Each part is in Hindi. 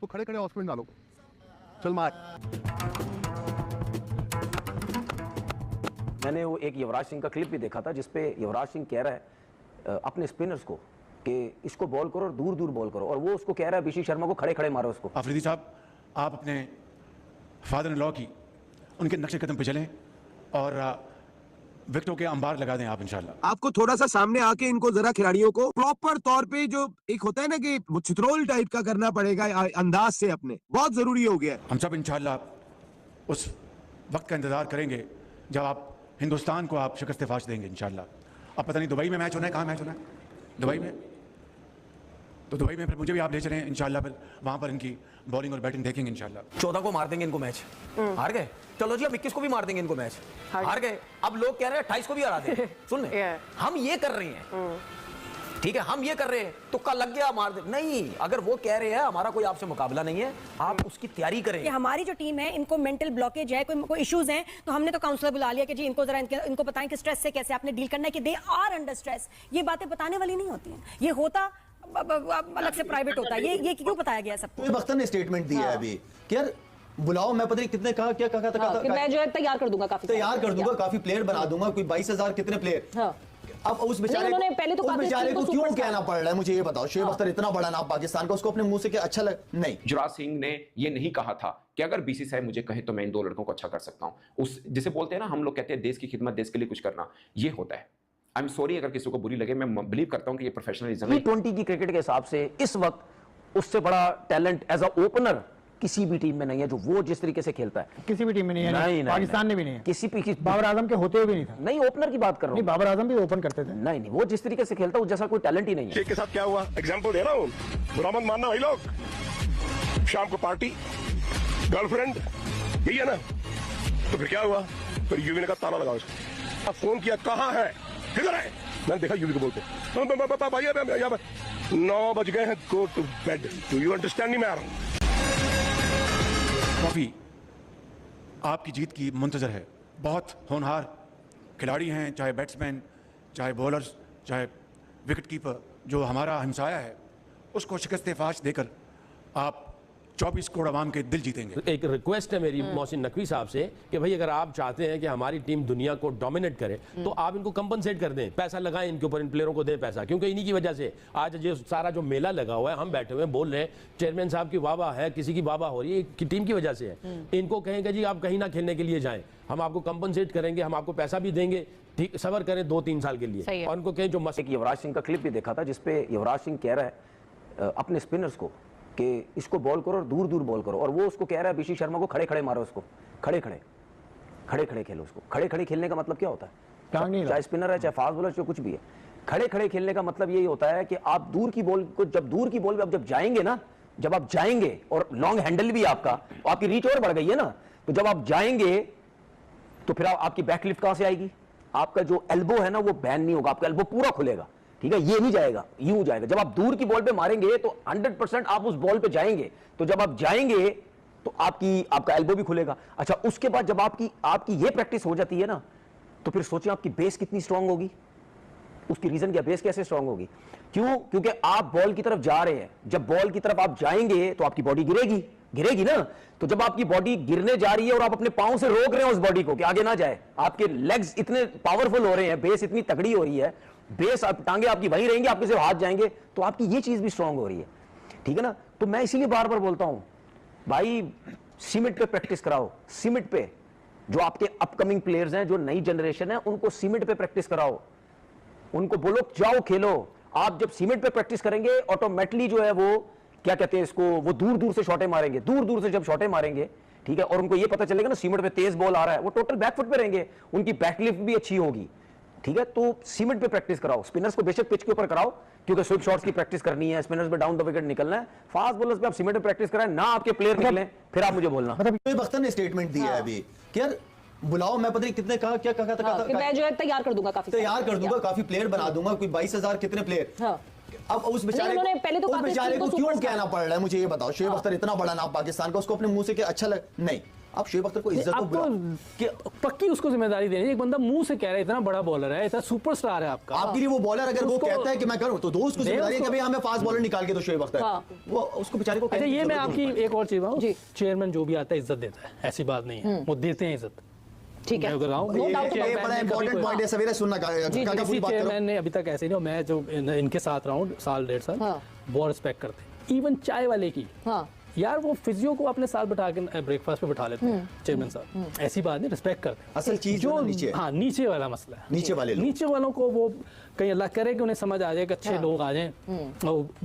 तो खड़े खड़े हॉस्पिटल डालो। चल मार। मैंने वो एक युवराज सिंह का क्लिप भी देखा था जिसपे युवराज सिंह कह रहा है अपने स्पिनर्स को कि इसको बॉल करो और दूर दूर बॉल करो, और वो उसको कह रहा है बीसी शर्मा को खड़े खड़े मारो उसको। अफरीदी साहब, आप अपने फादर इन लॉ की उनके नक्शे कदम पे चलें और विकेटों के अंबार लगा दें आप इंशाल्लाह। आपको थोड़ा सा सामने आके इनको जरा खिलाड़ियों को प्रॉपर तौर पे जो एक होता है ना कि वो चित्रोल टाइप का करना पड़ेगा अंदाज से, अपने बहुत जरूरी हो गया है। हम सब इंशाल्लाह उस वक्त का इंतजार करेंगे जब आप हिंदुस्तान को आप शिकस्त फाश देंगे इंशाल्लाह। अब पता नहीं दुबई में मैच होना है, कहाँ मैच होना है? दुबई में, तो दुबई में फिर मुझे भी आप ले चलें इंशाल्लाह, फिर वहां पर इनकी बॉलिंग और बैटिंग देखेंगे इंशाल्लाह। 14 को मार देंगे इनको मैच, हार गए, चलो जी अब 21 को भी मार देंगे इनको मैच, हार गए। अब लोग कह रहे हैं 28 को भी हरा देंगे। सुन ले, हम ये कर रहे हैं, ठीक है, हम ये कर रहे हैं, तुक्का लग गया मार दे, नहीं। अगर वो कह रहे हैं हमारा कोई आपसे मुकाबला नहीं है, आप उसकी तैयारी करें। हमारी जो टीम है इनको मेंटल ब्लॉकेज है, कोई इश्यूज हैं, तो हमने तो काउंसलर बुला लिया कि जी इनको जरा इनको बताएं कि स्ट्रेस से कैसे आपने डील करना है, कि दे आर अंडर स्ट्रेस। ये बातें बताने वाली नहीं होती हैं, ये होता अलग से प्राइवेट होता है। ये क्यों बताया गया सबको? तो बख्तर ने स्टेटमेंट दिया है अभी कि यार बुलाओ, मैं पता नहीं कितने कहा, क्या कहा था कि मैं जो है तैयार कर दूंगा, काफी प्लेयर बना दूंगा, कोई 22,000 कितने प्लेयर। अब उस बेचारे को क्यों कहना पड़ रहा है, मुझे ये बताओ। शुएब अख्तर इतना बड़ा नाम पाकिस्तान का, उसको अपने मुंह से क्या अच्छा नहीं। युवराज सिंह ने ये नहीं कहा था कि अगर बीसीसीआई मुझे कहे तो मैं इन 2 लड़कों को अच्छा कर सकता हूं। उस जिसे बोलते हैं ना, हम लोग कहते हैं देश की खिदमत, देश के लिए कुछ करना, ये होता है। आई एम सॉरी अगर किसी को बुरी लगे, मैं बिलीव करता हूं कि ये प्रोफेशनलिज्म है। T20 की क्रिकेट के हिसाब से इस वक्त उससे बड़ा टैलेंट एज अ ओपनर किसी भी टीम में नहीं है, जो वो जिस तरीके से खेलता है। किसी भी टीम में नहीं है, नहीं, पाकिस्तान में भी नहीं है, किसी बाबर आजम के होते हुए भी नहीं था। नहीं, ओपनर की बात कर रहा हूं। बाबर आजम भी ओपन करते थे। नहीं, वो जिस तरीके से खेलता है उस जैसा कोई टैलेंट ही नहीं है। शेख के साथ क्या हुआ, एग्जांपल दे रहा हूं, बुरा मत मानना भाई लोग। शाम को पार्टी, गर्लफ्रेंड, यही है ना, तो फिर क्या हुआ? फिर यूवी ने कहा ताला लगाओ इसको। फोन किया, कहाँ है, किधर है? मैंने देखा यूवी को बोलते, 9 बज गए हैं, go to bed. Do you understand? नहीं, मैं आ रहा हूं। ट्रॉफी आपकी जीत की मुंतजर है। बहुत होनहार खिलाड़ी हैं, चाहे बैट्समैन, चाहे बॉलर्स, चाहे विकेट कीपर, जो हमारा हमसाया है, उसको शिकस्त फाश देकर आप 24 करोड़ आवाम के दिल जीतेंगे। एक रिक्वेस्ट है मेरी मोहसिन नकवी साहब से कि भाई अगर आप चाहते हैं कि हमारी टीम दुनिया को डोमिनेट करे तो आप इनको कंपनसेट कर दें, पैसा लगाएं इनके ऊपर, इन प्लेयरों को दें पैसा, क्योंकि इन्हीं की वजह से आज ये सारा जो मेला लगा हुआ है, हम बैठे हुए हैं बोल रहे हैं, चेयरमैन साहब की वाह है, किसी की वाह हो रही है, कि टीम की वजह से है। इनको कहेंगे जी आप कहीं ना खेलने के लिए जाएं, हम आपको कंपनसेट करेंगे, हम आपको पैसा भी देंगे, ठीक, सबर करें 2-3 साल के लिए। और उनको कहें जो एक युवराज सिंह का क्लिप भी देखा था जिसपे युवराज सिंह कह रहा है अपने स्पिनर्स को कि इसको बॉल करो और दूर दूर बॉल करो, और वो उसको कह रहा है बीसी शर्मा को खड़े खड़े मारो उसको, खड़े खड़े खेलो उसको। खड़े खड़े खेलने का मतलब क्या होता है? चाहे स्पिनर है, चाहे फास्ट बॉलर, चाहे कुछ भी है, खड़े खड़े खेलने का मतलब यही होता है कि आप दूर की बॉल को, जब दूर की बॉल पे आप जब जाएंगे ना, जब आप जाएंगे और लॉन्ग हैंडल भी आपका, तो आपकी रीच और बढ़ गई है ना, तो जब आप जाएंगे तो फिर आपकी बैकलिफ्ट कहां से आएगी? आपका जो एल्बो है ना वो बैन नहीं होगा, आपका एल्बो पूरा खुलेगा, ठीक है, ये नहीं जाएगा, यूं जाएगा। जब आप दूर की बॉल पे मारेंगे तो 100% आप उस बॉल पे जाएंगे, तो जब आप जाएंगे तो आपका एल्बो भी खुलेगा। अच्छा, उसके बाद जब आपकी ये प्रैक्टिस हो जाती है ना, तो फिर सोचिए आपकी बेस कितनी स्ट्रांग होगी। उसकी रीजन क्या, बेस कैसे स्ट्रांग होगी? क्योंकि आप बॉल की तरफ जा रहे हैं, जब बॉल की तरफ आप जाएंगे तो आपकी बॉडी गिरेगी ना, तो जब आपकी बॉडी गिरने जा रही है और आप अपने पांव से रोक रहे हैं उस बॉडी को कि आगे ना जाए, आपके लेग्स इतने पावरफुल हो रहे हैं, बेस इतनी तगड़ी हो रही है, बेस टांगे आपकी वहीं रहेंगी, आपके सिर्फ हाथ जाएंगे, तो आपकी ये चीज भी स्ट्रांग हो रही है, ठीक है ना। तो मैं इसीलिए बार बार बोलता हूं भाई, सीमेंट पे प्रैक्टिस कराओ, सीमेंट पे। जो आपके अपकमिंग प्लेयर्स हैं, जो नई जनरेशन है, उनको सीमेंट पे प्रैक्टिस कराओ, उनको बोलो जाओ खेलो। आप जब सीमेंट पे प्रैक्टिस करेंगे ऑटोमेटिकली जो है वो क्या कहते हैं इसको, वो दूर दूर से शॉटे मारेंगे, दूर दूर से जब शॉटे मारेंगे, ठीक है, और उनको ये पता चलेगा ना सीमेंट पे तेज बॉल आ रहा है, वो टोटल बैकफुट पे रहेंगे, उनकी बैकलिफ्ट भी अच्छी होगी, ठीक है। तो सीमेंट पे प्रैक्टिस कराओ। स्पिनर्स को बेशक पिच के ऊपर कराओ, क्योंकि स्विप शॉट्स की प्रैक्टिस करनी है, स्पिनर्स पे डाउन द विकेट निकलना है। फास्ट बॉलर्स पे आप सीमेंट पे प्रैक्टिस कराएं ना, आपके प्लेयर निकलें, फिर आप मुझे बोलना। शुएब अख्तर ने स्टेटमेंट दिया है अभी कि यार बुलाओ, मैं पता नहीं कितने कहा, क्या कहा था कि मैं जो है तैयार कर दूंगा, काफी प्लेयर बना दूंगा, कोई 22,000 कितने प्लेयर। अब उस बेचारे को क्यों कहना पड़ रहा है, मुझे ये बताओ। शुएब अख्तर इतना बड़ा नाम पाकिस्तान का, उसको अपने मुंह से क्या अच्छा नहीं। आप शोएब अख्तर को इज्जत आपको पक्की उसको जिम्मेदारी देनी। एक बंदा मुंह से कह रहा है इतना बड़ा बॉलर है, इतना सुपरस्टार है आपके लिए वो बॉलर अगर वो कहता है कि मैं करूं तो दो उसको जिम्मेदारी है कि भाई हमें फास्ट बॉलर निकाल के तो शोएब अख्तर वो उसको बेचारे को। अच्छा ये मैं आपकी एक और चीज बताऊं, चेयरमैन जो भी आता है इज्जत देता है, ऐसी बात नहीं है, वो देते हैं इज्जत। ठीक है, ये बड़ा इंपॉर्टेंट पॉइंट है सवेरे सुनना चेयरमैन ने अभी तक ऐसे नहीं, मैं जो इनके साथ रहा हूं साल 1.5 साल, बहुत रिस्पेक्ट करते हैं। इवन चाय वाले की यार वो फिजियो को अपने साथ बैठा के ब्रेकफास्ट पे बैठा लेते हैं चेयरमैन साहब, ऐसी बात नहीं, रिस्पेक्ट करते हैं। असल चीज जो नीचे हाँ नीचे वाला मसला है, नीचे वालों को वो कहीं अल्लाह करे कि उन्हें समझ आ जाए कि अच्छे लोग आ जाएं,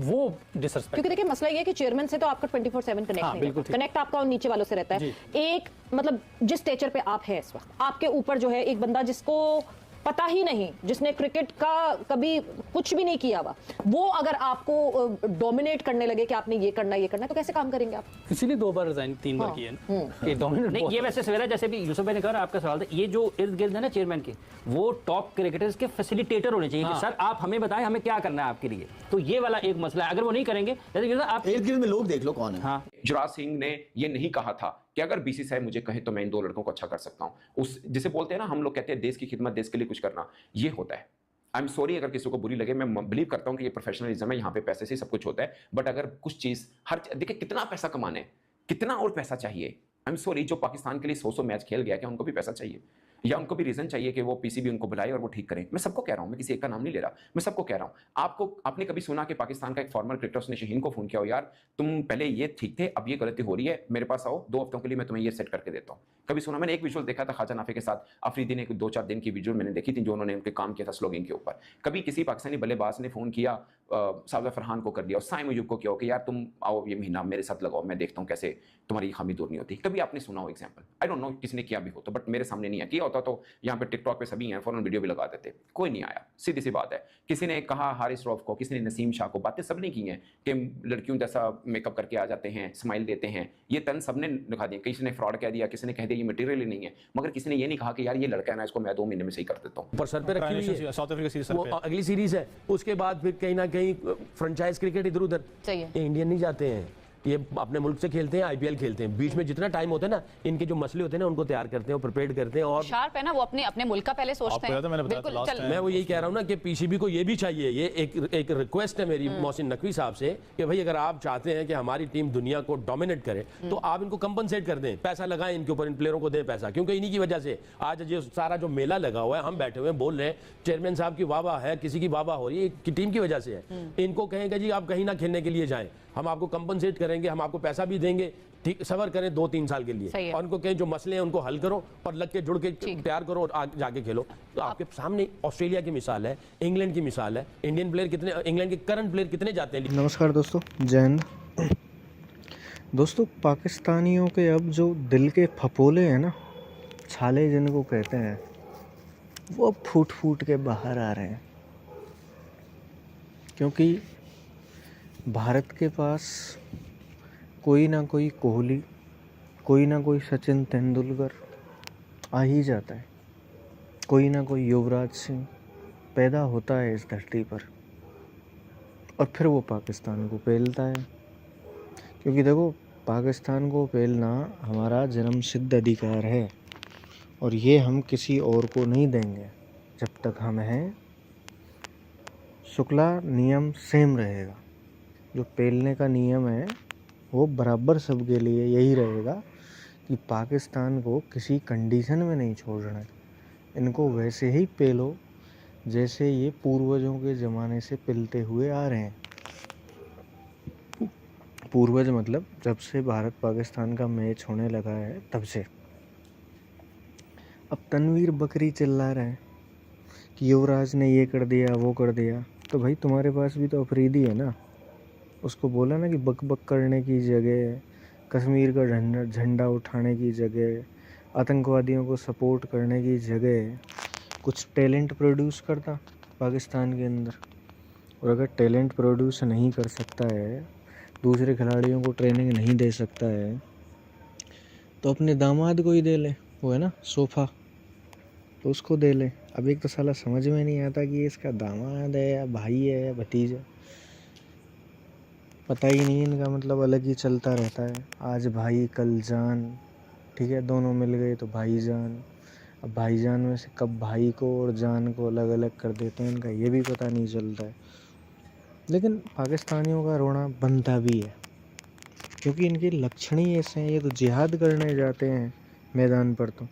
वो डिसरिस्पेक्ट। क्योंकि देखिए मसला ये है कि चेयरमैन से तो आपका 24/7 कनेक्ट नहीं रहता, कनेक्ट आपका और नीचे वालों से रहता है। एक मतलब जिस स्टेचर पे आप हैं इस वक्त, आपके ऊपर जो है एक बंदा जिसको पता ही नहीं, जिसने क्रिकेट का कभी कुछ भी नहीं किया हुआ, वो अगर आपको डोमिनेट करने लगे कि आपने ये करना तो कैसे काम करेंगे आप? इसीलिए 2 बार रिजाइन 3 बार किए ना, डोमिनेट नहीं। ये वैसे सवेरा जैसे भी यूसुफ भाई ने कहा, आपका सवाल था, ये जो इर्द गिर्द है ना चेयरमैन के, वो टॉप क्रिकेटर्स के फैसिलिटेटर होने चाहिए कि सर आप हमें बताएं हमें क्या करना है आपके लिए। तो ये वाला एक मसला है, अगर वो नहीं करेंगे, जैसे आप इर्द गिर्द में लोग देख लो कौन है। हाँ, युवराज सिंह ने ये नहीं कहा था कि अगर बीसीसीआई मुझे कहे तो मैं इन 2 लड़कों को अच्छा कर सकता हूं। उस जिसे बोलते हैं ना हम लोग कहते हैं देश की खिदमत, देश के लिए कुछ करना, ये होता है। आई एम सॉरी अगर किसी को बुरी लगे, मैं बिलीव करता हूं कि ये प्रोफेशनलिज्म है, यहाँ पे पैसे से सब कुछ होता है। बट अगर कुछ चीज देखिए कितना पैसा कमाने, कितना और पैसा चाहिए। आई एम सॉरी, जो पाकिस्तान के लिए 100 मैच खेल गया, क्या उनको भी पैसा चाहिए या उनको भी रीजन चाहिए कि वो पीसीबी उनको बुलाए और वो ठीक करें? मैं सबको कह रहा हूं, मैं किसी एक का नाम नहीं ले रहा, मैं सबको कह रहा हूं। आपने कभी सुना कि पाकिस्तान का एक फॉर्मर क्रिकेटर उसने शहीन को फोन किया हो, यार तुम पहले ये ठीक थे, अब ये गलती हो रही है, मेरे पास आओ 2 हफ्तों के लिए मैं तुम्हें ये सेट करके देता हूं? कभी सुना? मैंने एक विजुअल देखा था ख्वाजा नाफे के साथ अफरीदी ने, 2-4 दिन की विजुअल मैंने देखी थी जो उन्होंने उनके काम किया था स्लोगिंग के ऊपर। कभी किसी पाकिस्तानी बल्लेबाज ने फोन किया साबिर फरहान को कर दिया और साइम अयूब को किया हो कि यार तुम आओ ये महीना मेरे साथ लगाओ, मैं देखता हूँ कैसे तुम्हारी खामी दूर नहीं होती? कभी आपने सुना हो एग्जाम्पल? आई डोंट नो किसी ने किया भी हो तो, बट मेरे सामने नहीं है। किया होता तो यहाँ पे टिकटॉक पे सभी हैं, फौरन वीडियो भी लगा देते, कोई नहीं आया। सीधी सी बात है। किसी ने कहा हारिस रऊफ को, किसी ने नसीम शाह को, बातें सबने की हैं कि लड़कियों जैसा मेकअप करके आ जाते हैं, स्माइल देते हैं, ये तन सबने दिखा दिया। किसी ने फ्रॉड कह दिया, किसी ने कह दिया ये मटेरियल ही नहीं है, मगर किसी ने ये नहीं कहा कि यार ये लड़का है ना, इसको मैं 2 महीने में सही कर देता हूँ। पर सर पे रखी हुई है साउथ अफ्रीका सीरीज, वो अगली सीरीज है, उसके बाद फिर कहीं ना कहीं फ्रेंचाइज क्रिकेट इधर उधर, इंडियन नहीं जाते हैं, ये अपने मुल्क से खेलते हैं, आईपीएल खेलते हैं। बीच में जितना टाइम होता है ना, इनके जो मसले होते हैं ना उनको तैयार करते हैं और प्रिपेयर करते हैं। और शार्प है ना वो, अपने मुल्क का पहले सोचते हैं। बिल्कुल, मैं वो यही कह रहा हूँ ना कि पीसीबी को ये भी चाहिए, ये एक रिक्वेस्ट है मेरी मोहसिन नकवी साहब से कि भाई अगर आप चाहते हैं कि हमारी टीम दुनिया को डोमिनेट करे तो आप इनको कंपनसेट कर दें, पैसा लगाएं इनके ऊपर, इन प्लेयरों को दें पैसा, क्योंकि इन्हीं की वजह से आज ये सारा जो मेला लगा हुआ है, हम बैठे हुए बोल रहे हैं, चेयरमैन साहब की वाह है, किसी की वाह हो रही है, टीम की वजह से है। इनको कहेंगे जी आप कहीं ना खेलने के लिए जाएं, हम आपको कंपनसेट करेंगे, हम आपको पैसा भी देंगे, ठीक सबर करें 2-3 साल के लिए, और उनको कहें जो मसले हैं उनको हल करो और लग के जुड़ के तैयार करो और आगे जाके खेलो। तो आपके सामने ऑस्ट्रेलिया की मिसाल है, इंग्लैंड की मिसाल है, इंडियन प्लेयर कितने, इंग्लैंड के करंट प्लेयर कितने जाते हैं। नमस्कार दोस्तों, जय हिंद दोस्तों। पाकिस्तानियों के अब जो दिल के फपोले हैं ना, छाले जिनको कहते हैं, वो अब फूट फूट के बाहर आ रहे हैं, क्योंकि भारत के पास कोई ना कोई कोहली, कोई ना कोई सचिन तेंदुलकर आ ही जाता है, कोई ना कोई युवराज सिंह पैदा होता है इस धरती पर, और फिर वो पाकिस्तान को पेलता है। क्योंकि देखो, पाकिस्तान को पेलना हमारा जन्मसिद्ध अधिकार है और ये हम किसी और को नहीं देंगे जब तक हम हैं। शुक्ला नियम सेम रहेगा, जो पेलने का नियम है वो बराबर सबके लिए यही रहेगा कि पाकिस्तान को किसी कंडीशन में नहीं छोड़ना है। इनको वैसे ही पेलो जैसे ये पूर्वजों के ज़माने से पेलते हुए आ रहे हैं। पूर्वज मतलब जब से भारत पाकिस्तान का मैच होने लगा है तब से। अब तनवीर बकरी चिल्ला रहे हैं कि युवराज ने ये कर दिया वो कर दिया, तो भाई तुम्हारे पास भी तो अफरीदी है ना, उसको बोला ना कि बक बक करने की जगह, कश्मीर का झंडा उठाने की जगह, आतंकवादियों को सपोर्ट करने की जगह कुछ टैलेंट प्रोड्यूस करता पाकिस्तान के अंदर। और अगर टैलेंट प्रोड्यूस नहीं कर सकता है, दूसरे खिलाड़ियों को ट्रेनिंग नहीं दे सकता है, तो अपने दामाद को ही दे ले, वो है ना सोफ़ा, तो उसको दे ले। अब एक तो साला समझ में नहीं आता कि ये इसका दामाद है या भाई है या भतीजा, पता ही नहीं, इनका मतलब अलग ही चलता रहता है। आज भाई कल जान, ठीक है, दोनों मिल गए तो भाईजान। अब भाईजान में से कब भाई को और जान को अलग अलग कर देते हैं इनका ये भी पता नहीं चलता है। लेकिन पाकिस्तानियों का रोना बनता भी है, क्योंकि इनके लक्षण ही ऐसे हैं। ये तो जिहाद करने जाते हैं मैदान पर, तो